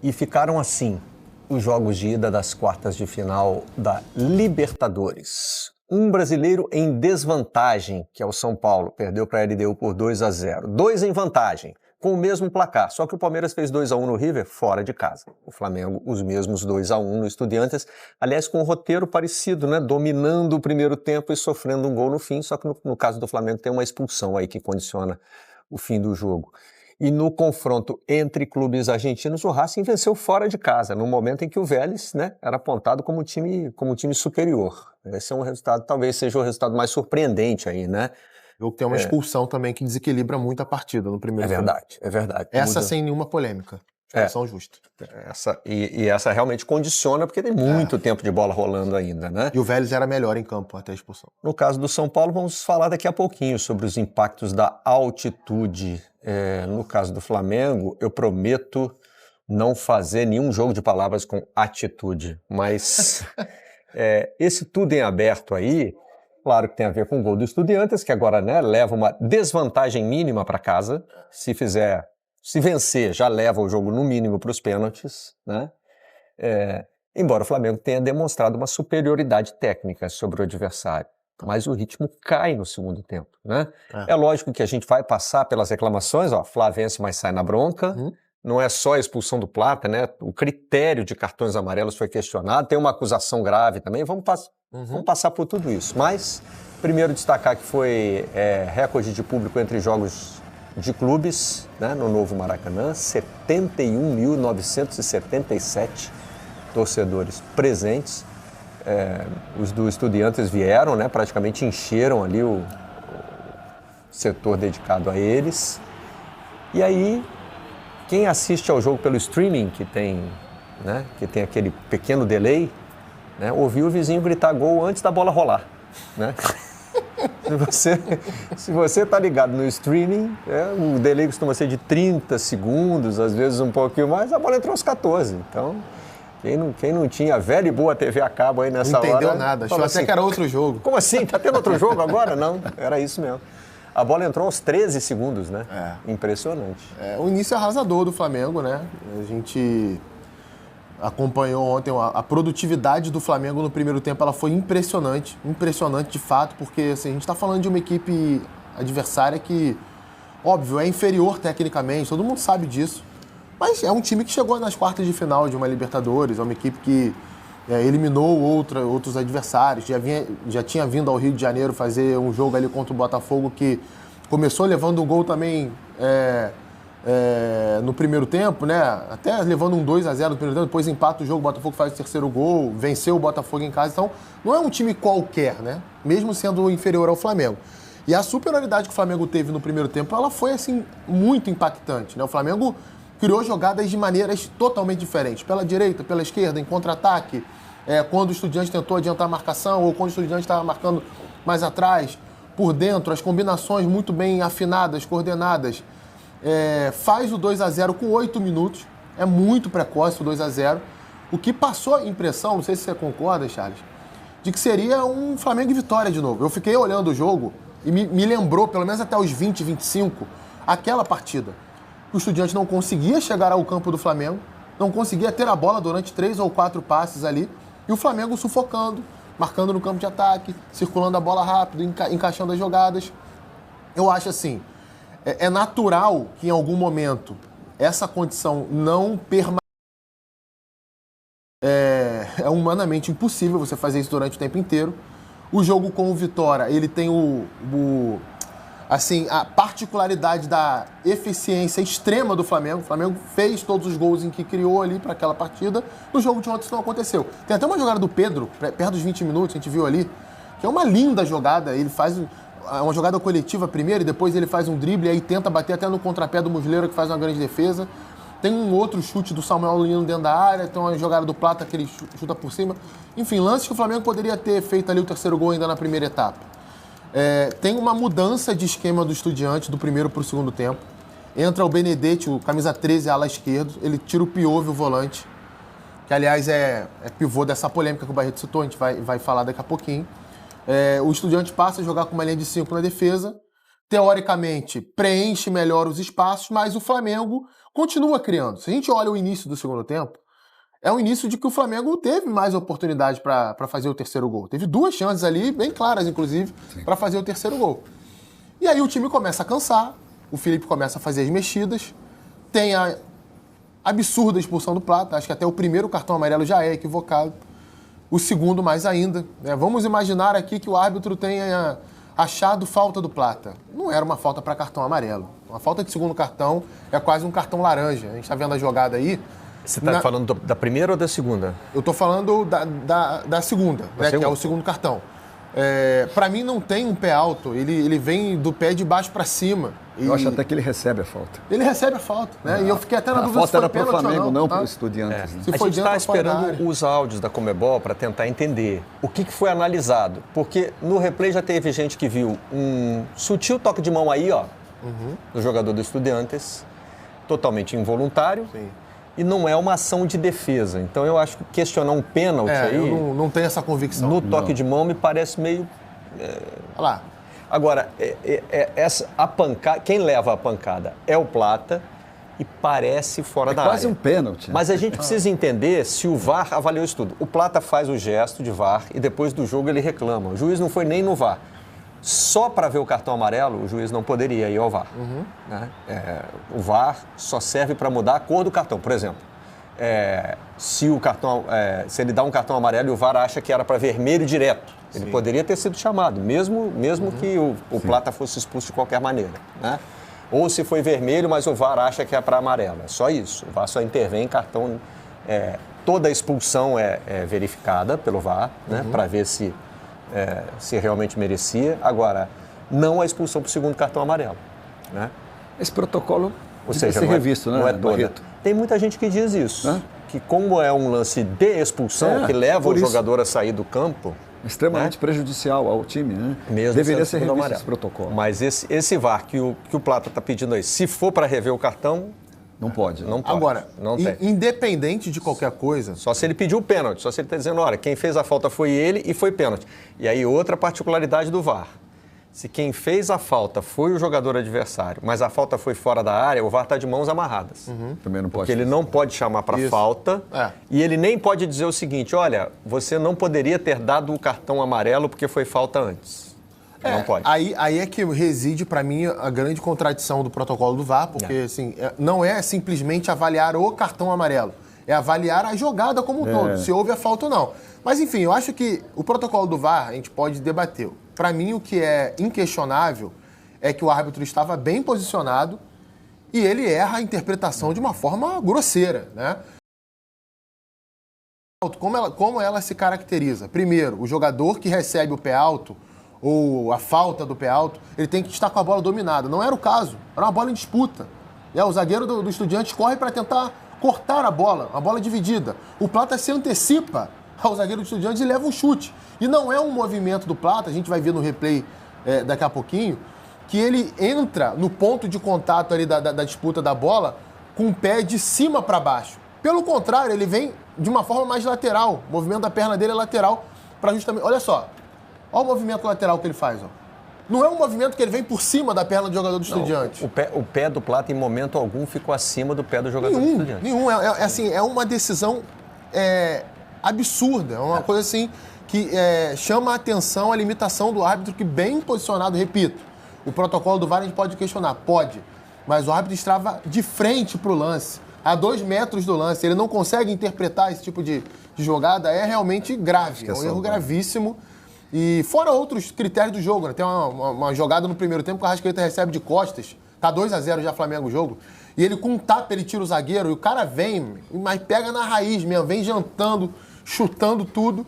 E ficaram assim os jogos de ida das quartas de final da Libertadores. Um brasileiro em desvantagem, que é o São Paulo, perdeu para a LDU por 2-0. 2 em vantagem, com o mesmo placar, só que o Palmeiras fez 2-1 no River, fora de casa. O Flamengo, os mesmos 2-1 no Estudiantes, aliás, com um roteiro parecido, né? Dominando o primeiro tempo e sofrendo um gol no fim, só que no caso do Flamengo tem uma expulsão aí que condiciona o fim do jogo. E no confronto entre clubes argentinos, o Racing venceu fora de casa, no momento em que o Vélez, né, era apontado como um time superior. Esse é um resultado, talvez seja o resultado mais surpreendente aí, né? Tem uma expulsão também que desequilibra muito a partida no primeiro tempo. É verdade. Essa sem nenhuma polêmica. Expulsão justa. Essa realmente condiciona, porque tem muito tempo de bola rolando ainda, né? E o Vélez era melhor em campo até a expulsão. No caso do São Paulo, vamos falar daqui a pouquinho sobre os impactos da altitude. No caso do Flamengo, eu prometo não fazer nenhum jogo de palavras com atitude, mas esse tudo em aberto aí, claro que tem a ver com o gol do Estudiantes, que agora, né, leva uma desvantagem mínima para casa. Se vencer, já leva o jogo no mínimo para os pênaltis, né? Embora o Flamengo tenha demonstrado uma superioridade técnica sobre o adversário. Mas o ritmo cai no segundo tempo, né? É lógico que a gente vai passar pelas reclamações, Flá vence, mas sai na bronca. Não é só a expulsão do Plata, né? O critério de cartões amarelos foi questionado, tem uma acusação grave também. Vamos passar por tudo isso. Mas, primeiro destacar que foi recorde de público entre jogos de clubes, né, no novo Maracanã, 71.977 torcedores presentes. Os do Estudiantes vieram, né, praticamente encheram ali o setor dedicado a eles. E aí, quem assiste ao jogo pelo streaming, que tem aquele pequeno delay, né, ouviu o vizinho gritar gol antes da bola rolar, né? Se você tá ligado no streaming, o delay costuma ser de 30 segundos, às vezes um pouquinho mais, a bola entrou aos 14. Então, quem não tinha velha e boa TV a cabo aí nessa hora... Não entendeu nada, achou até que era outro jogo. Como assim? Tá tendo outro jogo agora? Não, era isso mesmo. A bola entrou aos 13 segundos, né? Impressionante. O início arrasador do Flamengo, né? A gente acompanhou ontem a produtividade do Flamengo no primeiro tempo, ela foi impressionante de fato, porque assim, a gente está falando de uma equipe adversária que, óbvio, é inferior tecnicamente, todo mundo sabe disso, mas é um time que chegou nas quartas de final de uma Libertadores, é uma equipe que eliminou outros adversários, já tinha vindo ao Rio de Janeiro fazer um jogo ali contra o Botafogo que começou levando um gol também no primeiro tempo, né? Até levando um 2-0 no primeiro tempo, depois empata o jogo, o Botafogo faz o terceiro gol, venceu o Botafogo em casa. Então, não é um time qualquer, né? Mesmo sendo inferior ao Flamengo. E a superioridade que o Flamengo teve no primeiro tempo, ela foi, assim, muito impactante, né? O Flamengo criou jogadas de maneiras totalmente diferentes. Pela direita, pela esquerda, em contra-ataque, quando o Estudiante tentou adiantar a marcação ou quando o Estudiante estava marcando mais atrás, por dentro, as combinações muito bem afinadas, coordenadas. Faz o 2-0 com 8 minutos, é muito precoce o 2-0, o que passou a impressão, não sei se você concorda, Charles, de que seria um Flamengo e Vitória de novo. Eu fiquei olhando o jogo e me lembrou, pelo menos até os 20, 25, aquela partida. O Estudiante não conseguia chegar ao campo do Flamengo, não conseguia ter a bola durante 3 ou 4 passes ali, e o Flamengo sufocando, marcando no campo de ataque, circulando a bola rápido, encaixando as jogadas. Eu acho assim, é natural que em algum momento essa condição não permaneça. É humanamente impossível você fazer isso durante o tempo inteiro. O jogo com o Vitória, ele tem a particularidade da eficiência extrema do Flamengo. O Flamengo fez todos os gols em que criou ali para aquela partida. No jogo de ontem isso não aconteceu. Tem até uma jogada do Pedro, perto dos 20 minutos, a gente viu ali, que é uma linda jogada. Ele faz uma jogada coletiva primeiro e depois ele faz um drible e aí tenta bater até no contrapé do Muslera, que faz uma grande defesa. Tem um outro chute do Samuel Lino dentro da área, tem uma jogada do Plata que ele chuta por cima. Enfim, lances que o Flamengo poderia ter feito ali o terceiro gol ainda na primeira etapa. Tem uma mudança de esquema do Estudiante do primeiro para o segundo tempo. Entra o Benedetti, o camisa 13, ala esquerdo. Ele tira o Piove, o volante, que aliás é pivô dessa polêmica que o Barreto citou, a gente vai falar daqui a pouquinho. O Estudiante passa a jogar com uma linha de 5 na defesa. teoricamente, preenche melhor os espaços, mas o Flamengo continua criando. Se a gente olha o início do segundo tempo, é o início de que o Flamengo teve mais oportunidade para fazer o terceiro gol. Teve 2 chances ali, bem claras, inclusive, para fazer o terceiro gol. E aí o time começa a cansar, o Felipe começa a fazer as mexidas, tem a absurda expulsão do Plata, acho que até o primeiro cartão amarelo já é equivocado, o segundo mais ainda. Né? Vamos imaginar aqui que o árbitro tenha achado falta do Plata. Não era uma falta para cartão amarelo. Uma falta de segundo cartão é quase um cartão laranja. A gente está vendo a jogada aí. Você está falando da primeira ou da segunda? Eu estou falando da segunda, né, que é o segundo cartão. Para mim não tem um pé alto, ele vem do pé de baixo para cima. Eu acho até que ele recebe a falta. Ele recebe a falta, né? E eu fiquei até na dúvida se foi pênalti ou não. A falta era para o Flamengo, não para o Estudiantes. Né? A gente está esperando os áudios da Conmebol para tentar entender o que foi analisado. Porque no replay já teve gente que viu um sutil toque de mão aí, ó, do jogador do Estudiantes, totalmente involuntário. Sim. E não é uma ação de defesa. Então eu acho que questionar um pênalti aí... Eu não tenho essa convicção. No toque de mão me parece meio... Olha lá. Agora, a pancada, quem leva a pancada é o Plata e parece fora da área. É quase um pênalti. Mas a gente precisa entender se o VAR avaliou isso tudo. O Plata faz o gesto de VAR e depois do jogo ele reclama. O juiz não foi nem no VAR. Só para ver o cartão amarelo, o juiz não poderia ir ao VAR. Né? O VAR só serve para mudar a cor do cartão. Por exemplo, se ele dá um cartão amarelo e o VAR acha que era para vermelho direto, ele poderia ter sido chamado, mesmo que o Plata fosse expulso de qualquer maneira. Né? Ou se foi vermelho, mas o VAR acha que é para amarelo. É só isso. O VAR só intervém em cartão. Toda a expulsão é verificada pelo VAR, né? Para ver se realmente merecia. Agora, não a expulsão para o segundo cartão amarelo. Né? Esse protocolo deve ser revisto, né? Não é toda. Tem muita gente que diz isso, que como é um lance de expulsão, que leva o jogador a sair do campo... Extremamente prejudicial ao time, né? Mesmo deveria ser revisto esse protocolo. Mas esse VAR que o Plata está pedindo aí, se for para rever o cartão... Não pode. Não pode. Agora, não tem. Independente de qualquer coisa... Só se ele pediu o pênalti, só se ele está dizendo, olha, quem fez a falta foi ele e foi pênalti. E aí outra particularidade do VAR. Se quem fez a falta foi o jogador adversário, mas a falta foi fora da área, o VAR está de mãos amarradas. Também não pode. Porque ele não pode chamar para falta e ele nem pode dizer o seguinte, olha, você não poderia ter dado o cartão amarelo porque foi falta antes. Não pode. Aí é que reside, para mim, a grande contradição do protocolo do VAR, porque assim, não é simplesmente avaliar o cartão amarelo, é avaliar a jogada como um todo, se houve a falta ou não. Mas, enfim, eu acho que o protocolo do VAR a gente pode debater. Para mim, o que é inquestionável é que o árbitro estava bem posicionado e ele erra a interpretação de uma forma grosseira, né? Como ela se caracteriza? Primeiro, o jogador que recebe o pé alto ou a falta do pé alto, ele tem que estar com a bola dominada. Não era o caso, era uma bola em disputa. O zagueiro do Estudiantes corre para tentar cortar a bola dividida. O Plata se antecipa ao zagueiro do Estudiantes e leva um chute. E não é um movimento do Plata, a gente vai ver no replay daqui a pouquinho, que ele entra no ponto de contato ali da disputa da bola com o pé de cima para baixo. Pelo contrário, ele vem de uma forma mais lateral. O movimento da perna dele é lateral para justamente... Olha só, olha o movimento lateral que ele faz. Ó. Não é um movimento que ele vem por cima da perna do jogador do Estudiantes. O pé do Plata, em momento algum, ficou acima do pé do jogador do Estudiantes. Nenhum. É uma decisão absurda. É uma coisa assim que chama a atenção a limitação do árbitro, que bem posicionado, repito. O protocolo do VAR a gente pode questionar, pode. Mas o árbitro estava de frente para o lance, a 2 metros do lance. Ele não consegue interpretar esse tipo de jogada. É realmente grave, é um erro gravíssimo. E fora outros critérios do jogo, né? Tem uma jogada no primeiro tempo que o Arrascaeta recebe de costas. Tá 2-0 já Flamengo o jogo. E ele com um tapa, ele tira o zagueiro. E o cara vem, mas pega na raiz mesmo. Vem jantando, chutando tudo.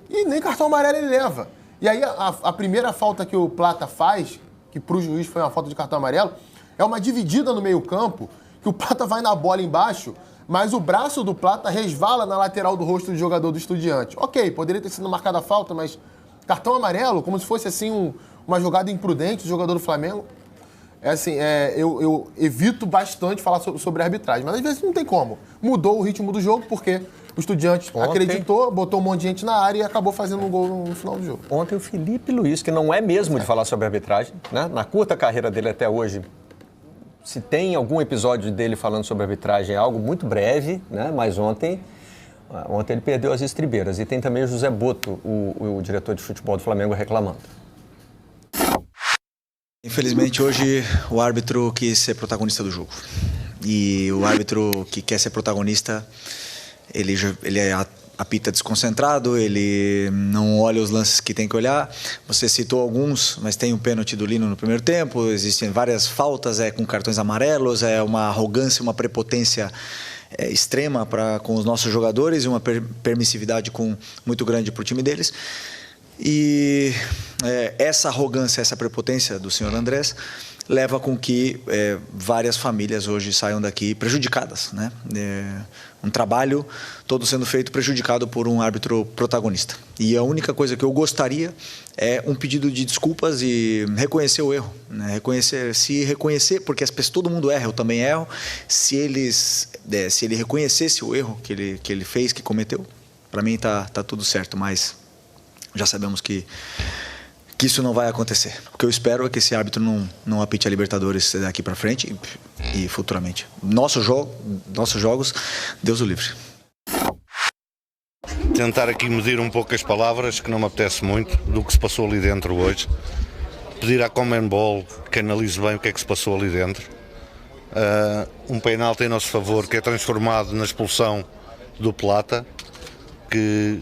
E nem cartão amarelo ele leva. E aí a primeira falta que o Plata faz, que pro juiz foi uma falta de cartão amarelo, é uma dividida no meio campo, que o Plata vai na bola embaixo, mas o braço do Plata resvala na lateral do rosto do jogador do Estudiante. Ok, poderia ter sido marcada a falta, mas... Cartão amarelo, como se fosse assim uma jogada imprudente do jogador do Flamengo. Eu evito bastante falar sobre a arbitragem, mas às vezes não tem como. Mudou o ritmo do jogo porque O Estudiantes acreditou, botou um monte de gente na área e acabou fazendo um gol no final do jogo. Ontem o Felipe Luiz, que não é mesmo de falar sobre arbitragem, né? Na curta carreira dele até hoje, se tem algum episódio dele falando sobre arbitragem, é algo muito breve, né? Mas ontem ele perdeu as estribeiras. E tem também o José Boto, o diretor de futebol do Flamengo, reclamando. Infelizmente, hoje o árbitro quis ser protagonista do jogo. E o árbitro que quer ser protagonista, ele apita desconcentrado, ele não olha os lances que tem que olhar. Você citou alguns, mas tem um pênalti do Lino no primeiro tempo, existem várias faltas com cartões amarelos, uma arrogância, uma prepotência extrema com os nossos jogadores e uma permissividade muito grande para o time deles. E essa arrogância, essa prepotência do senhor Andrés leva com que várias famílias hoje saiam daqui prejudicadas, né? Um trabalho todo sendo feito prejudicado por um árbitro protagonista. E a única coisa que eu gostaria é um pedido de desculpas e reconhecer o erro, né? Reconhecer, porque todo mundo erra, eu também erro. Se ele reconhecesse o erro que ele fez, que cometeu, para mim tá tudo certo, mas já sabemos que isso não vai acontecer. O que eu espero é que esse árbitro não apite a Libertadores daqui para frente e futuramente. Nossos jogos, Deus o livre. Tentar aqui medir um pouco as palavras, que não me apetece muito, do que se passou ali dentro hoje. Pedir à Conmebol que analise bem o que é que se passou ali dentro. Um penalti em nosso favor que é transformado na expulsão do Plata, que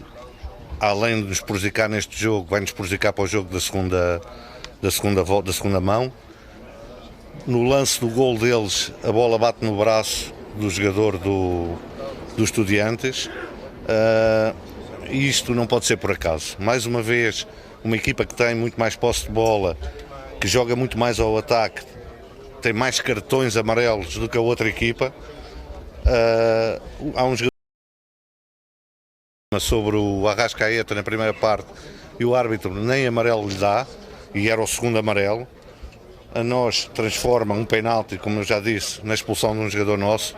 além de nos prejudicar neste jogo, vai nos prejudicar para o jogo da segunda mão. No lance do gol deles, a bola bate no braço do jogador do Estudiantes. Isto não pode ser por acaso. Mais uma vez, uma equipa que tem muito mais posse de bola, que joga muito mais ao ataque, tem mais cartões amarelos do que a outra equipa. Há um jogador sobre o Arrascaeta na primeira parte e o árbitro nem amarelo lhe dá, e era o segundo amarelo. A nós transforma um penalti, como eu já disse, na expulsão de um jogador nosso.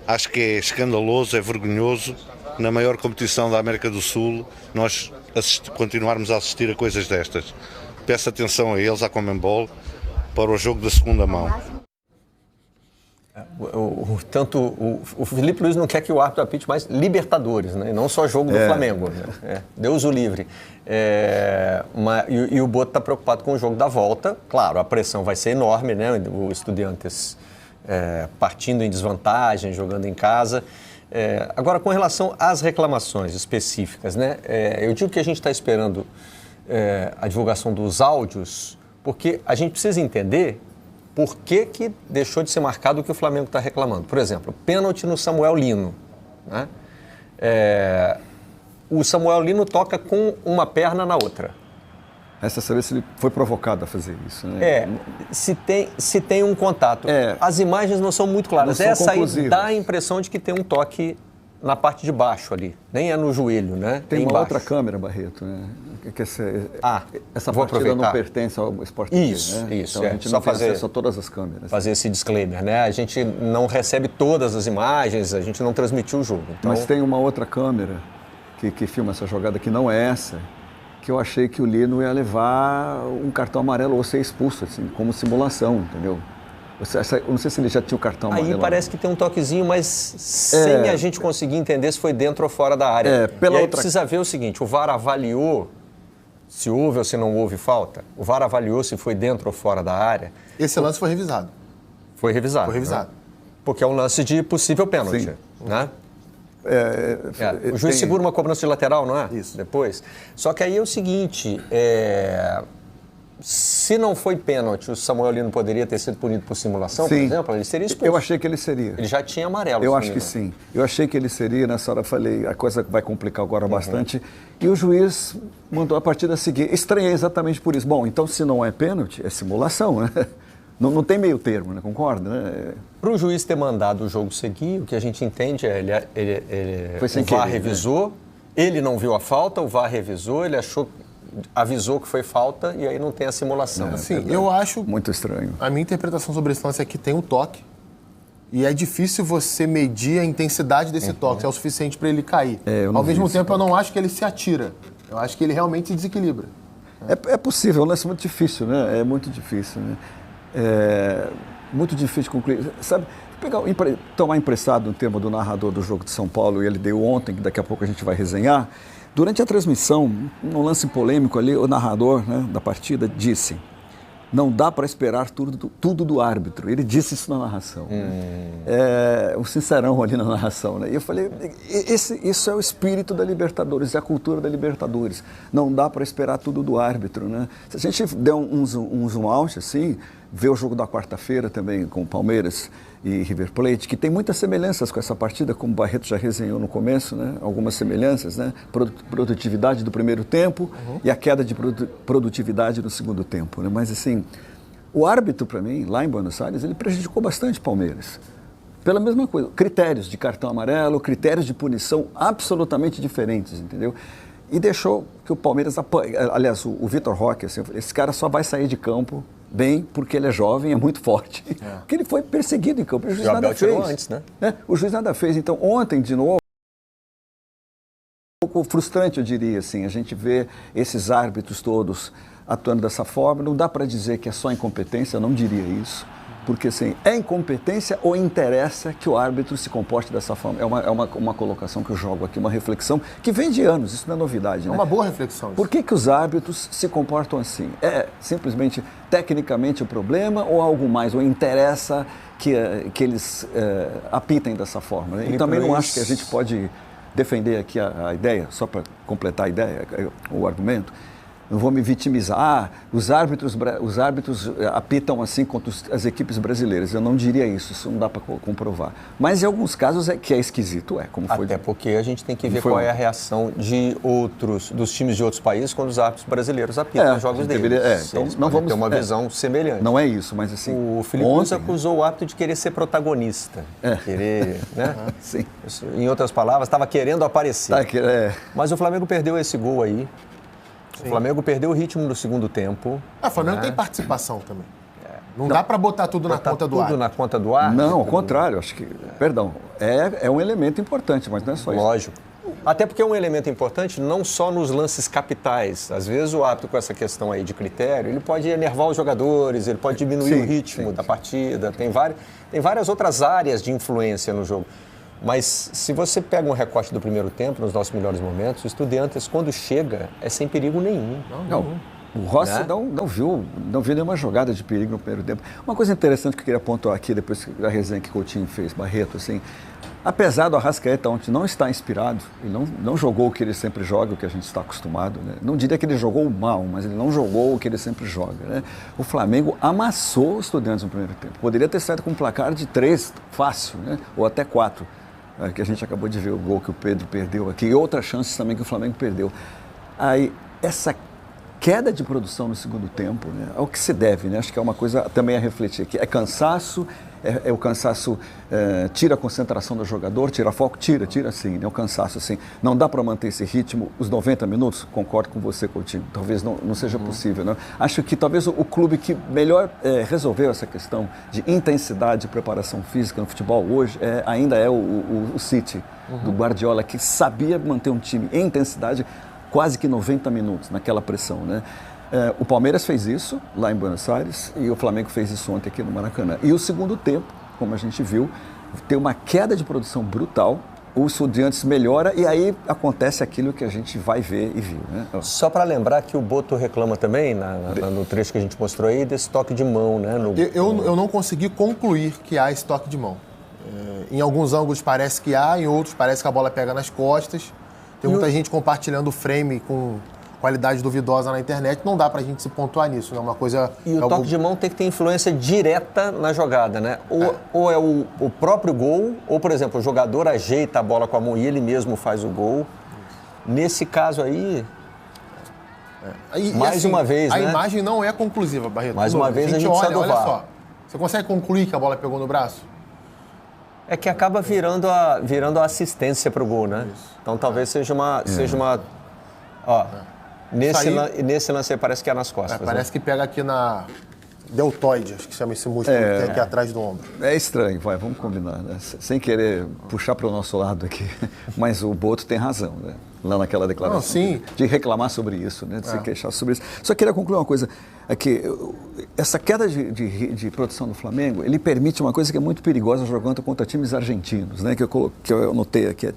Acho que é escandaloso, é vergonhoso, na maior competição da América do Sul, nós continuarmos a assistir a coisas destas. Peço atenção a eles, à Conmebol, para o jogo da segunda mão. O Felipe Luiz não quer que o árbitro apite mais Libertadores, né? E não só jogo do Flamengo. Né? Deus o livre. E o Boto está preocupado com o jogo da volta. Claro, a pressão vai ser enorme, né? O Estudiantes partindo em desvantagem, jogando em casa. Agora, com relação às reclamações específicas, né? Eu digo que a gente está esperando a divulgação dos áudios, porque a gente precisa entender por que deixou de ser marcado o que o Flamengo está reclamando. Por exemplo, pênalti no Samuel Lino. Né? O Samuel Lino toca com uma perna na outra. Resta saber se ele foi provocado a fazer isso. Né? Se tem um contato. As imagens não são muito claras. Essa aí dá a impressão de que tem um toque na parte de baixo ali. Nem é no joelho, né? Tem uma embaixo. outra câmera, Barreto, né? Que essa vou partida aproveitar. Não pertence ao Sport TV, Isso, né? isso. Então a gente só não tem acesso a todas as câmeras. Fazer esse disclaimer, né? A gente não recebe todas as imagens, a gente não transmitiu o jogo. Então... Mas tem uma outra câmera que filma essa jogada que não é essa, que eu achei que o Lino ia levar um cartão amarelo ou ser expulso, assim, como simulação, entendeu? Eu não sei se ele já tinha o cartão amarelo. Aí parece que tem um toquezinho, mas sem a gente conseguir entender se foi dentro ou fora da área. Precisa ver o seguinte, o VAR avaliou se houve ou se não houve falta. O VAR avaliou se foi dentro ou fora da área. Esse lance foi revisado. Foi revisado. Foi revisado. Né? Porque é um lance de possível pênalti. Sim. Né? O juiz segura uma cobrança de lateral, não é? Isso. Depois. Só que aí é o seguinte, se não foi pênalti, o Samuel Lino poderia ter sido punido por simulação, por exemplo? Ele seria expulso. Eu achei que ele seria. Ele já tinha amarelo. Eu acho que sim. Eu achei que ele seria, nessa hora eu falei, a coisa vai complicar agora bastante. E o juiz mandou a partida seguir. Estranhei exatamente por isso. Bom, então se não é pênalti, é simulação, né? Não tem meio termo, né? Concorda, né? Para o juiz ter mandado o jogo seguir, o que a gente entende é foi sem o VAR querer, revisou, né? Ele não viu a falta, o VAR revisou, ele avisou que foi falta e aí não tem a simulação. Sim, eu acho... Muito estranho. A minha interpretação sobre esse lance é que tem um toque E é difícil você medir a intensidade desse toque, se é o suficiente para ele cair. Ao mesmo tempo, eu não acho que ele se atira. Eu acho que ele realmente se desequilibra. É possível, é um lance muito difícil, né? É muito difícil, né? Muito difícil de concluir. Sabe, tomar emprestado um termo do narrador do jogo de São Paulo, e ele deu ontem, que daqui a pouco a gente vai resenhar. Durante a transmissão, num lance polêmico ali, o narrador, né, da partida disse: não dá para esperar tudo do árbitro. Ele disse isso na narração. Né? Um sincerão ali na narração. Né? E eu falei, isso é o espírito da Libertadores, é a cultura da Libertadores. Não dá para esperar tudo do árbitro. Né? Se a gente der um zoom out, assim, ver o jogo da quarta-feira também com o Palmeiras e River Plate, que tem muitas semelhanças com essa partida, como o Barreto já resenhou no começo, né? Algumas semelhanças, né? Produtividade do primeiro tempo e a queda de produtividade no segundo tempo. Né? Mas assim, o árbitro, para mim, lá em Buenos Aires, ele prejudicou bastante o Palmeiras. Pela mesma coisa, critérios de cartão amarelo, critérios de punição absolutamente diferentes, entendeu? E deixou que o Palmeiras, aliás, o Vitor Roque, assim, esse cara só vai sair de campo bem porque ele é jovem, é muito forte. Porque ele foi perseguido em campo, o juiz nada fez. Antes, né? O juiz nada fez. Então, ontem, de novo, um pouco frustrante, eu diria, assim, a gente vê esses árbitros todos atuando dessa forma. Não dá para dizer que é só incompetência, eu não diria isso. Porque, assim, é incompetência ou interessa que o árbitro se comporte dessa forma? É uma colocação que eu jogo aqui, uma reflexão que vem de anos, isso não é novidade, né? É uma boa reflexão. Isso. Por que os árbitros se comportam assim? É simplesmente tecnicamente o problema ou algo mais? Ou interessa que eles apitem dessa forma? Né? E também não acho que a gente pode defender aqui a ideia, só para completar a ideia, o argumento. Não vou me vitimizar. Os árbitros apitam assim contra as equipes brasileiras. Eu não diria isso não dá para comprovar. Mas em alguns casos que é esquisito, como foi. Até porque a gente tem que ver qual é a reação dos times de outros países quando os árbitros brasileiros apitam os jogos deles. Então não vamos ter uma visão semelhante. Não é isso, mas assim. O Felipe Luiz acusou o árbitro de querer ser protagonista. Querer, né? Sim. Em outras palavras, estava querendo aparecer. Mas o Flamengo perdeu esse gol aí. Sim. O Flamengo perdeu o ritmo no segundo tempo. O Flamengo tem participação também. Não dá para botar tudo na conta do árbitro. Tudo na conta do árbitro? Não, ao contrário. Acho que, perdão, é um elemento importante, mas não é só isso. Lógico. Até porque é um elemento importante não só nos lances capitais. Às vezes o árbitro com essa questão aí de critério, ele pode enervar os jogadores, ele pode diminuir o ritmo da partida. Tem várias outras áreas de influência no jogo. Mas se você pega um recorte do primeiro tempo, nos nossos melhores momentos, o Estudiantes, quando chega, é sem perigo nenhum. Não. O Rossi não viu nenhuma jogada de perigo no primeiro tempo. Uma coisa interessante que eu queria pontuar aqui, depois da resenha que o Coutinho fez, Barreto, assim, apesar do Arrascaeta ontem não estar inspirado, ele não jogou o que ele sempre joga, o que a gente está acostumado, né? Não diria que ele jogou mal, mas ele não jogou o que ele sempre joga, né? O Flamengo amassou os Estudiantes no primeiro tempo. Poderia ter saído com um placar de 3, fácil, né? Ou até 4. Que a gente acabou de ver o gol que o Pedro perdeu aqui, e outras chances também que o Flamengo perdeu. Aí, essa queda de produção no segundo tempo, né, ao que se deve, né? Acho que é uma coisa também a refletir aqui. É cansaço, o cansaço tira a concentração do jogador, tira foco, tira sim, né? O cansaço, assim. Não dá para manter esse ritmo os 90 minutos, concordo com você, Coutinho, talvez não seja possível, né? Acho que talvez o clube que melhor resolveu essa questão de intensidade de preparação física no futebol hoje ainda é o City, do Guardiola, que sabia manter um time em intensidade quase que 90 minutos, naquela pressão, né? O Palmeiras fez isso lá em Buenos Aires e o Flamengo fez isso ontem aqui no Maracanã. E o segundo tempo, como a gente viu, tem uma queda de produção brutal, o Estudiantes melhora e aí acontece aquilo que a gente vai ver e viu, né? Só para lembrar que o Boto reclama também, no trecho que a gente mostrou aí, desse toque de mão, né? Eu não consegui concluir que há esse toque de mão. Em alguns ângulos parece que há, em outros parece que a bola pega nas costas. Tem muita gente compartilhando o frame com qualidade duvidosa na internet, não dá pra gente se pontuar nisso, né? Uma coisa... E o toque de mão tem que ter influência direta na jogada, né? Ou é o próprio gol, ou, por exemplo, o jogador ajeita a bola com a mão e ele mesmo faz o gol. Nesse caso aí... Mais uma vez, né? A imagem não é conclusiva, Barreto. Mais uma vez a gente precisa do VAR. Olha só, você consegue concluir que a bola pegou no braço? É que acaba virando a assistência para o gol, né? Isso. Então talvez seja uma... Ó, nesse lance aí parece que é nas costas. Parece que pega aqui deltoide, acho que chama esse músculo que tem aqui atrás do ombro. É estranho, vamos combinar, né? Sem querer puxar para o nosso lado aqui, mas o Boto tem razão, né? Lá naquela declaração, sim. De reclamar sobre isso, né? De se queixar sobre isso. Só queria concluir uma coisa, é que essa queda de produção do Flamengo, ele permite uma coisa que é muito perigosa jogando contra times argentinos, né? Que eu notei aqui,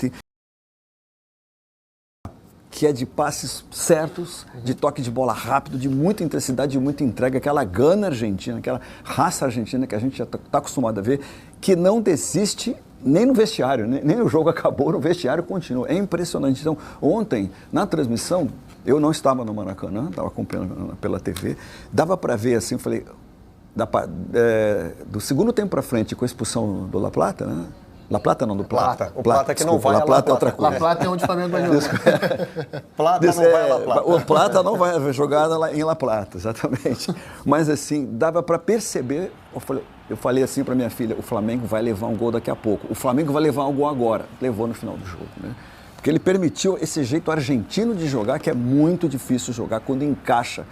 que é de passes certos, de toque de bola rápido, de muita intensidade, de muita entrega, aquela gana argentina, aquela raça argentina que a gente já está acostumado a ver, que não desiste nem no vestiário, nem o jogo acabou, no vestiário continua. É impressionante. Então, ontem, na transmissão, eu não estava no Maracanã, estava acompanhando pela TV, dava para ver assim, eu falei, do segundo tempo para frente, com a expulsão do La Plata, né? La Plata não, do Plata. O Plata que não vai La Plata é outra coisa. La Plata é onde o Flamengo vai jogar. Plata não vai a La Plata. O Plata não vai jogar em La Plata, exatamente. Mas assim, dava para perceber, eu falei assim para minha filha, o Flamengo vai levar um gol daqui a pouco. O Flamengo vai levar um gol agora. Levou no final do jogo, né? Porque ele permitiu esse jeito argentino de jogar, que é muito difícil jogar quando encaixa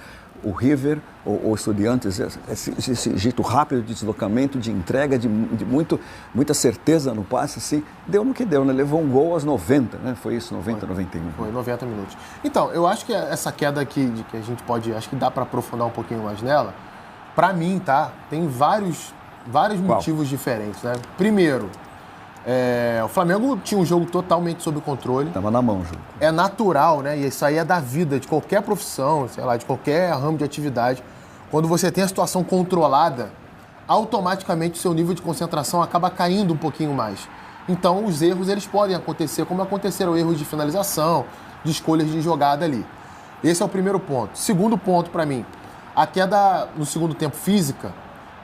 o River, ou Estudiantes, esse jeito rápido de deslocamento, de entrega, de muita certeza no passe, assim, deu no que deu, né? Levou um gol aos 90, né? Foi isso, 90, 91. Foi 90 minutos. Então, eu acho que essa queda aqui, que a gente pode, acho que dá para aprofundar um pouquinho mais nela, para mim, tá? Tem vários motivos diferentes, né? Primeiro, o Flamengo tinha um jogo totalmente sob controle. Estava na mão o jogo. É natural, né? E isso aí é da vida, de qualquer profissão, sei lá, de qualquer ramo de atividade. Quando você tem a situação controlada, automaticamente o seu nível de concentração acaba caindo um pouquinho mais. Então, os erros, eles podem acontecer, como aconteceram erros de finalização, de escolhas de jogada ali. Esse é o primeiro ponto. Segundo ponto, para mim, a queda no segundo tempo física,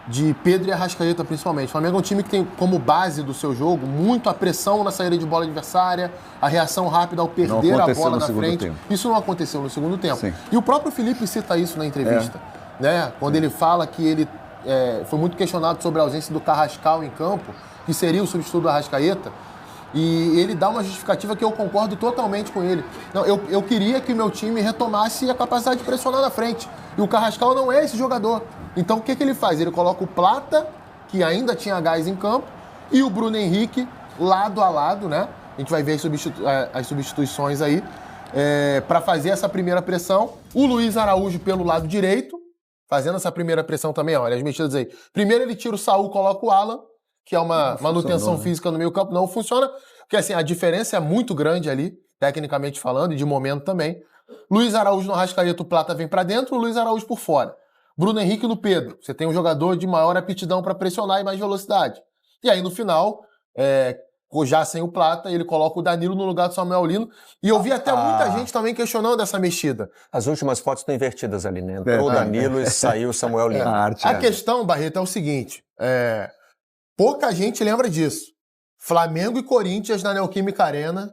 de Pedro e Arrascaeta, principalmente. O Flamengo é um time que tem como base do seu jogo muito a pressão na saída de bola adversária, a reação rápida ao perder a bola na frente. Tempo. Isso não aconteceu no segundo tempo. Sim. E o próprio Felipe cita isso na entrevista, né? Quando ele fala que ele foi muito questionado sobre a ausência do Carrascal em campo, que seria o substituto do Arrascaeta, e ele dá uma justificativa que eu concordo totalmente com ele. Não, eu queria que o meu time retomasse a capacidade de pressionar na frente. E o Carrascal não é esse jogador. Então o que ele faz? Ele coloca o Plata, que ainda tinha gás em campo, e o Bruno Henrique lado a lado, né? A gente vai ver as substituições aí, para fazer essa primeira pressão. O Luiz Araújo pelo lado direito, fazendo essa primeira pressão também. Olha as mexidas aí. Primeiro ele tira o Saul, coloca o Alan, que é uma manutenção física no meio campo. Não funciona, porque assim, a diferença é muito grande ali, tecnicamente falando, e de momento também. Luiz Araújo no Arrascaeta, o Plata vem para dentro, o Luiz Araújo por fora. Bruno Henrique no Pedro. Você tem um jogador de maior aptidão para pressionar e mais velocidade. E aí, no final, já sem o Plata, ele coloca o Danilo no lugar do Samuel Lino. E eu vi até muita gente também questionando essa mexida. As últimas fotos estão invertidas ali, né? Entrou o Danilo e saiu o Samuel Lino. A questão, Barreto, é o seguinte. Pouca gente lembra disso. Flamengo e Corinthians na Neoquímica Arena.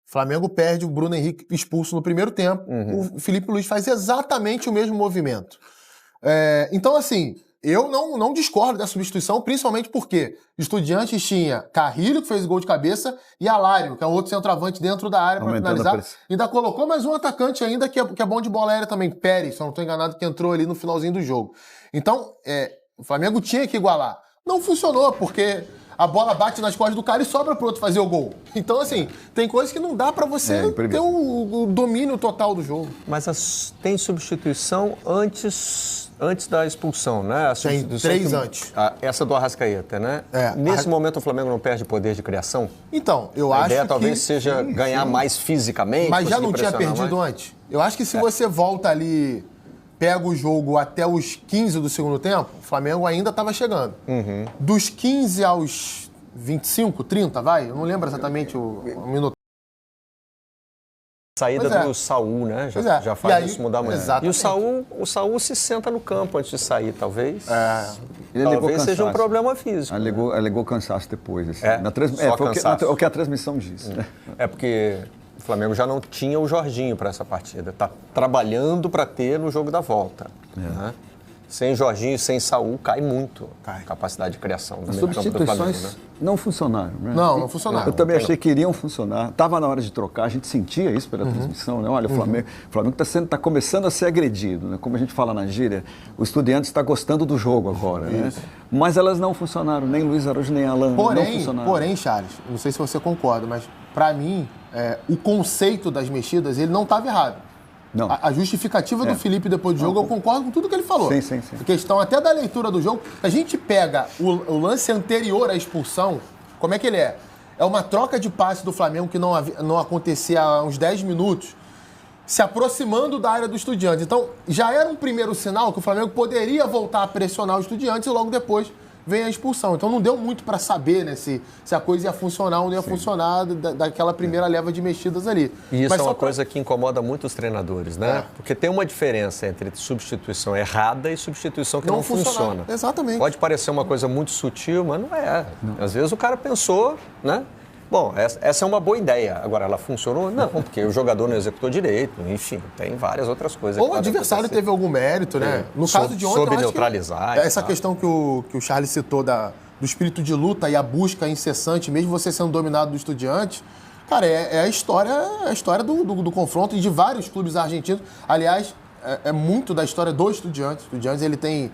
Flamengo perde, o Bruno Henrique expulso no primeiro tempo. O Felipe Luiz faz exatamente o mesmo movimento. Então, assim, eu não discordo da substituição, principalmente porque Estudiantes tinha Carrilho, que fez o gol de cabeça, e Alário, que é um outro centroavante dentro da área para finalizar. Ainda colocou mais um atacante ainda, que é bom de bola aérea também, Pérez, se eu não estou enganado, que entrou ali no finalzinho do jogo. Então, o Flamengo tinha que igualar. Não funcionou, porque a bola bate nas costas do cara e sobra pro outro fazer o gol. Então, assim, tem coisas que não dá pra você ter o domínio total do jogo. Mas tem substituição antes da expulsão, né? Tem 3 antes. Essa do Arrascaeta, né? Nesse momento o Flamengo não perde poder de criação? Então, eu acho que... A ideia talvez seja ganhar mais fisicamente. Mas já não tinha perdido antes? Eu acho que se você volta ali... Pega o jogo até os 15 do segundo tempo, o Flamengo ainda estava chegando. Dos 15 aos 25, 30, vai? Eu não lembro exatamente o minuto. Saída do Saul, né? Já faz isso mudar muito. E o Saul se senta no campo antes de sair, talvez. Talvez seja um problema físico. Alegou cansaço depois. Assim. O que a transmissão disse. Né? É porque... O Flamengo já não tinha o Jorginho para essa partida. Está trabalhando para ter no jogo da volta. Né? Sem Jorginho e sem Saul, cai muito Cai. a capacidade de criação do As meio campo do Flamengo, substituições né? não funcionaram, né? Não funcionaram. Eu também achei que iriam funcionar. Estava na hora de trocar, a gente sentia isso pela transmissão, né? Olha, o Flamengo está começando a ser agredido, né? Como a gente fala na gíria, o Estudiantes está gostando do jogo agora, né? Mas elas não funcionaram, nem Luiz Araújo, nem Alan, não funcionaram. Porém, Charles, não sei se você concorda, mas para mim, o conceito das mexidas, ele não estava errado. Não. A justificativa do Felipe depois do jogo, eu concordo com tudo que ele falou. Sim. A questão até da leitura do jogo, a gente pega o lance anterior à expulsão, como é que ele é? É uma troca de passe do Flamengo que não acontecia há uns 10 minutos, se aproximando da área do Estudiantes. Então, já era um primeiro sinal que o Flamengo poderia voltar a pressionar o Estudiantes e logo depois vem a expulsão. Então não deu muito para saber, né, se a coisa ia funcionar ou não ia funcionar daquela primeira leva de mexidas ali. E isso é uma coisa que incomoda muito os treinadores, né? Porque tem uma diferença entre substituição errada e substituição que não funciona. Exatamente. Pode parecer uma coisa muito sutil, mas não é. Às vezes o cara pensou, né? Bom, essa é uma boa ideia. Agora, ela funcionou? Não, porque o jogador não executou direito. Enfim, tem várias outras coisas. Ou o adversário teve algum mérito, né? No caso de ontem, soube eu acho neutralizar. que essa questão que o Charles citou do espírito de luta e a busca incessante, mesmo você sendo dominado do Estudiante, cara, é a história do confronto e de vários clubes argentinos. Aliás, é muito da história do Estudiante. O Estudiantes, ele tem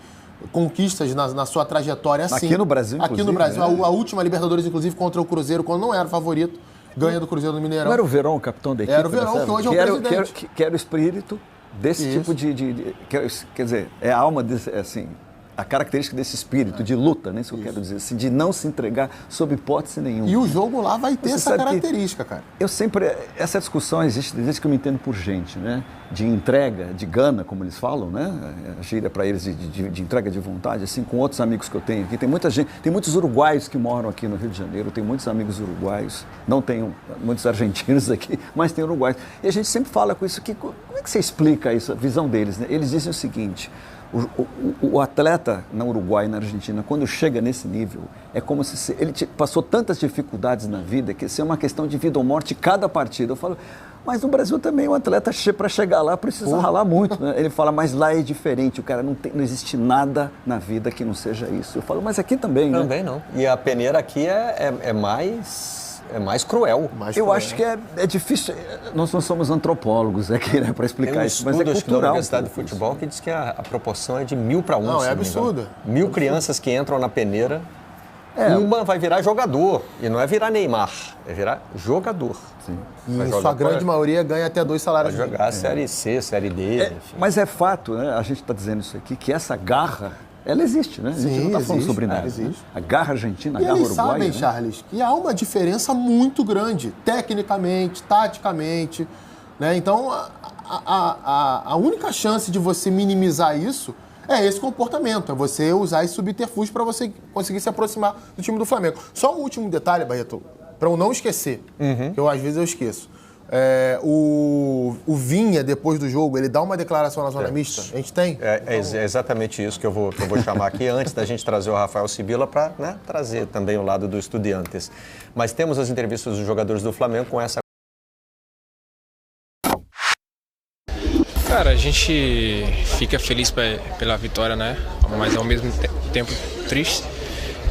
conquistas na sua trajetória assim. Aqui no Brasil, inclusive. Aqui no Brasil. A última Libertadores, inclusive, contra o Cruzeiro, quando não era favorito, ganha do Cruzeiro no Mineirão. Não era o Verón, o capitão da equipe? Era o Verón, que hoje é o presidente. Que era o espírito desse tipo de... Quer dizer, é a alma, assim... A característica desse espírito de luta, né? Isso eu quero dizer, assim, de não se entregar sob hipótese nenhuma. E o jogo lá vai ter essa característica, cara. Eu sempre... Essa discussão existe desde que eu me entendo por gente, né? De entrega, de gana, como eles falam, né? A gíria para eles de entrega de vontade, assim, com outros amigos que eu tenho aqui. Tem muita gente, tem muitos uruguaios que moram aqui no Rio de Janeiro, tem muitos amigos uruguaios, não tenho muitos argentinos aqui, mas tem uruguaios. E a gente sempre fala com isso, como é que você explica isso, a visão deles, né? Eles dizem o seguinte... O atleta na Uruguai e na Argentina, quando chega nesse nível, é como se ele passou tantas dificuldades na vida que isso é uma questão de vida ou morte cada partida. Eu falo, mas no Brasil também o atleta, para chegar lá, precisa ralar muito. Né? Ele fala, mas lá é diferente, o cara não existe nada na vida que não seja isso. Eu falo, mas aqui também, né? Também não. E a peneira aqui é mais cruel. Eu acho que é difícil. Nós não somos antropólogos aqui, né, para explicar isso, mas é cultural. Da Universidade de Futebol que diz que a proporção é de 1000 para 1. Não, é absurdo. 1000 crianças que entram na peneira, uma vai virar jogador. E não é virar Neymar, é virar jogador. Sim. E sua grande maioria ganha até 2 salários. Vai jogar Série C, Série D, enfim. Mas é fato, né? A gente está dizendo isso aqui, que essa garra... Ela existe, né? A gente não está falando sobre nada. Né? A garra argentina, a garra uruguaia. E eles sabem, Charles, que há uma diferença muito grande, tecnicamente, taticamente. Né? Então, a única chance de você minimizar isso é esse comportamento, é você usar esse subterfúgio para você conseguir se aproximar do time do Flamengo. Só um último detalhe, Barreto, para eu não esquecer, que às vezes eu esqueço. O Vinha, depois do jogo, ele dá uma declaração na zona mista? A gente tem? É exatamente isso que eu vou chamar aqui, antes da gente trazer o Rafael Sibila para, né, trazer também o lado do Estudiantes. Mas temos as entrevistas dos jogadores do Flamengo com essa... Cara, a gente fica feliz pela vitória, né? Mas ao mesmo tempo triste,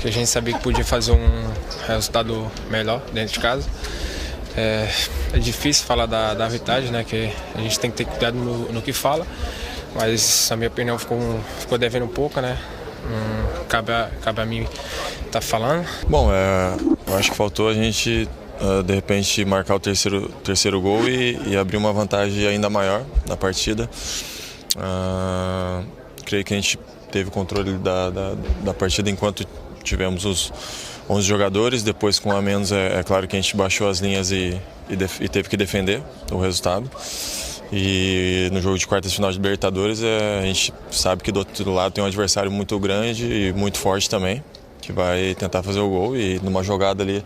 que a gente sabia que podia fazer um resultado melhor dentro de casa. É difícil falar da arbitragem, né? Que a gente tem que ter cuidado no que fala, mas a minha opinião ficou devendo um pouco, né? Cabe a mim estar falando. Bom, eu acho que faltou a gente de repente marcar o terceiro gol e abrir uma vantagem ainda maior na partida. Creio que a gente teve controle da partida enquanto tivemos os 11 jogadores, depois com a menos é claro que a gente baixou as linhas e teve que defender o resultado. E no jogo de quartas de final de Libertadores a gente sabe que do outro lado tem um adversário muito grande e muito forte também, que vai tentar fazer o gol, e numa jogada ali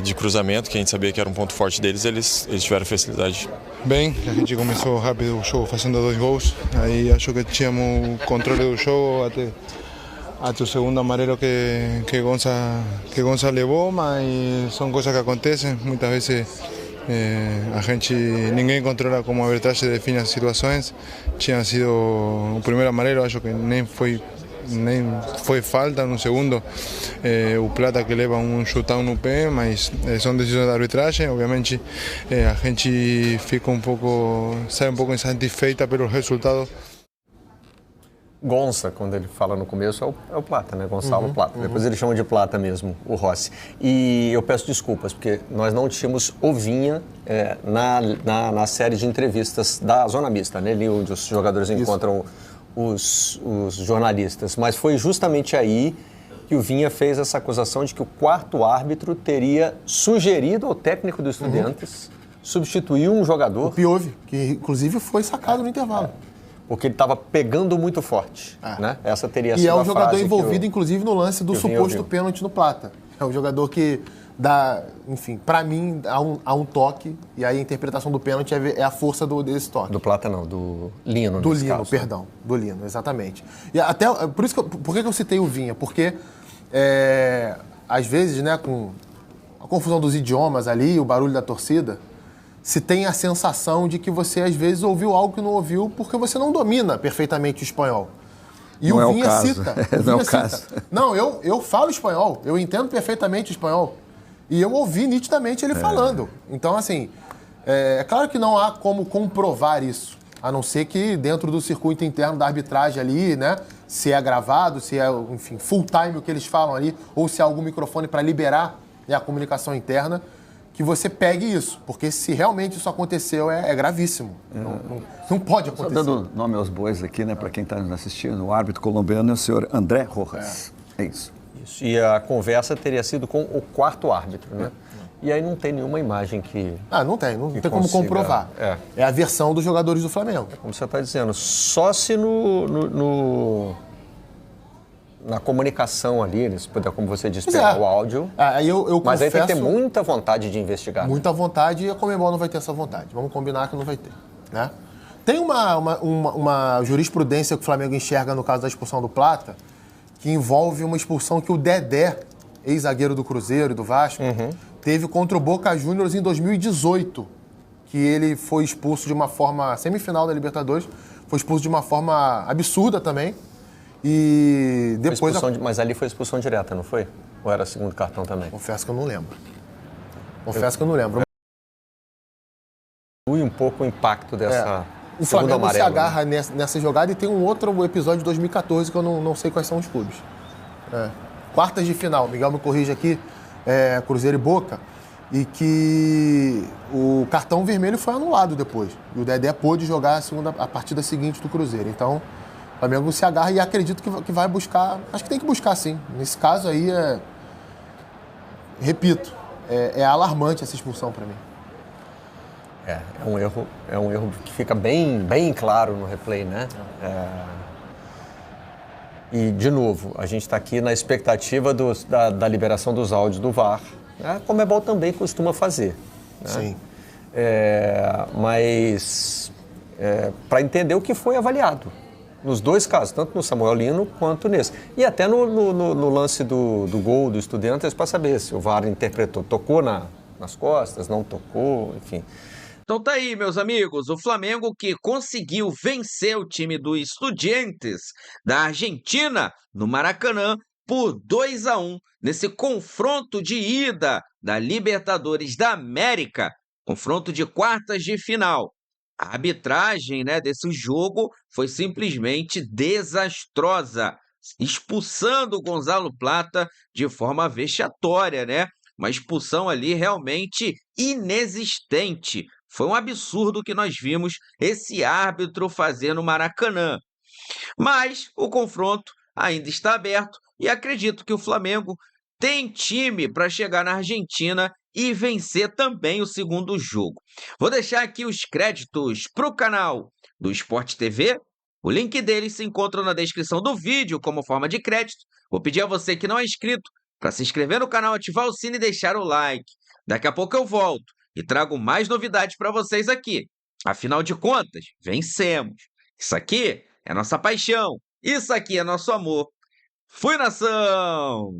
de cruzamento, que a gente sabia que era um ponto forte deles, eles tiveram facilidade. Bem, a gente começou rápido o jogo fazendo 2 gols, aí acho que tínhamos controle do jogo até o segundo amarelo que Gonça levou, mas são coisas que acontecem. Muitas vezes Ninguém controla como a arbitragem define as situações. Tinha sido o primeiro amarelo, acho que nem foi falta no segundo. O Plata que leva chutão no pé, mas são decisões da arbitragem. Obviamente a gente fica sai um pouco insatisfeita pelo resultado. Gonça, quando ele fala no começo, é o Plata, né? Gonçalo Plata. Depois ele chama de Plata mesmo, o Rossi. E eu peço desculpas, porque nós não tínhamos o Vinha na série de entrevistas da Zona Mista, né? Ali onde os jogadores encontram os jornalistas. Mas foi justamente aí que o Vinha fez essa acusação de que o quarto árbitro teria sugerido ao técnico do Estudiantes substituir um jogador. O Piove, que inclusive foi sacado no intervalo. Porque ele estava pegando muito forte, né? Essa teria sido E é a o jogador frase envolvido, inclusive, no lance do suposto pênalti no Plata. É o jogador que dá, enfim, para mim, há um toque, e aí a interpretação do pênalti é a força desse toque. Do Plata não, do Lino, do Lino, caso, perdão. Né? Do Lino, exatamente. E até, por que eu citei o Vinha? Porque, às vezes, né, com a confusão dos idiomas ali, o barulho da torcida, se tem a sensação de que você, às vezes, ouviu algo que não ouviu porque você não domina perfeitamente o espanhol. E não o Vinha cita. Não é o caso. Não, eu falo espanhol, eu entendo perfeitamente o espanhol. E eu ouvi nitidamente ele falando. Então, assim, é claro que não há como comprovar isso, a não ser que dentro do circuito interno da arbitragem ali, né, se é gravado, se é, enfim, full time o que eles falam ali, ou se há algum microfone para liberar, né, a comunicação interna, que você pegue isso, porque se realmente isso aconteceu, é gravíssimo. Não pode acontecer. Só dando nome aos bois aqui, né, para quem está nos assistindo, o árbitro colombiano é o senhor André Rojas. É isso. E a conversa teria sido com o quarto árbitro, né? E aí não tem nenhuma imagem que... não tem como comprovar. É a versão dos jogadores do Flamengo. Como você está dizendo, só se na comunicação ali, se puder, como você disse, pegar o áudio. Mas aí tem que ter muita vontade de investigar. Muita vontade, e a Conmebol não vai ter essa vontade. Vamos combinar que não vai ter, né? Tem uma jurisprudência que o Flamengo enxerga no caso da expulsão do Plata, que envolve uma expulsão que o Dedé, ex-zagueiro do Cruzeiro e do Vasco, teve contra o Boca Juniors em 2018, que ele foi expulso de uma forma, semifinal da Libertadores, foi expulso de uma forma absurda também. E depois... Mas ali foi expulsão direta, não foi? Ou era segundo cartão também? Confesso que eu não lembro. Confesso que eu não lembro. Um pouco o impacto dessa... O Flamengo se agarra nessa jogada, e tem um outro episódio de 2014 que eu não sei quais são os clubes. Quartas de final, Miguel me corrige aqui, Cruzeiro e Boca, e que o cartão vermelho foi anulado depois. E o Dedé pôde jogar a partida seguinte do Cruzeiro. Então, o Flamengo se agarra e acredito que vai buscar. Acho que tem que buscar, sim. Nesse caso aí, repito, é alarmante essa expulsão para mim. É um erro que fica bem claro no replay, né? E, de novo, a gente está aqui na expectativa da liberação dos áudios do VAR. A Conmebol também costuma fazer. Né? Sim. Mas para entender o que foi avaliado. Nos dois casos, tanto no Samuel Lino quanto nesse. E até no lance do gol do Estudiantes, para saber se o VAR interpretou. Tocou nas costas, não tocou, enfim. Então tá aí, meus amigos, o Flamengo que conseguiu vencer o time do Estudiantes da Argentina no Maracanã por 2-1 nesse confronto de ida da Libertadores da América, confronto de quartas de final. A arbitragem, né, desse jogo foi simplesmente desastrosa, expulsando o Gonzalo Plata de forma vexatória, né? Uma expulsão ali realmente inexistente. Foi um absurdo que nós vimos esse árbitro fazer no Maracanã. Mas o confronto ainda está aberto e acredito que o Flamengo tem time para chegar na Argentina e vencer também o segundo jogo. Vou deixar aqui os créditos para o canal do Sport TV. O link deles se encontra na descrição do vídeo como forma de crédito. Vou pedir a você que não é inscrito para se inscrever no canal, ativar o sino e deixar o like. Daqui a pouco eu volto e trago mais novidades para vocês aqui. Afinal de contas, vencemos. Isso aqui é nossa paixão. Isso aqui é nosso amor. Fui, nação!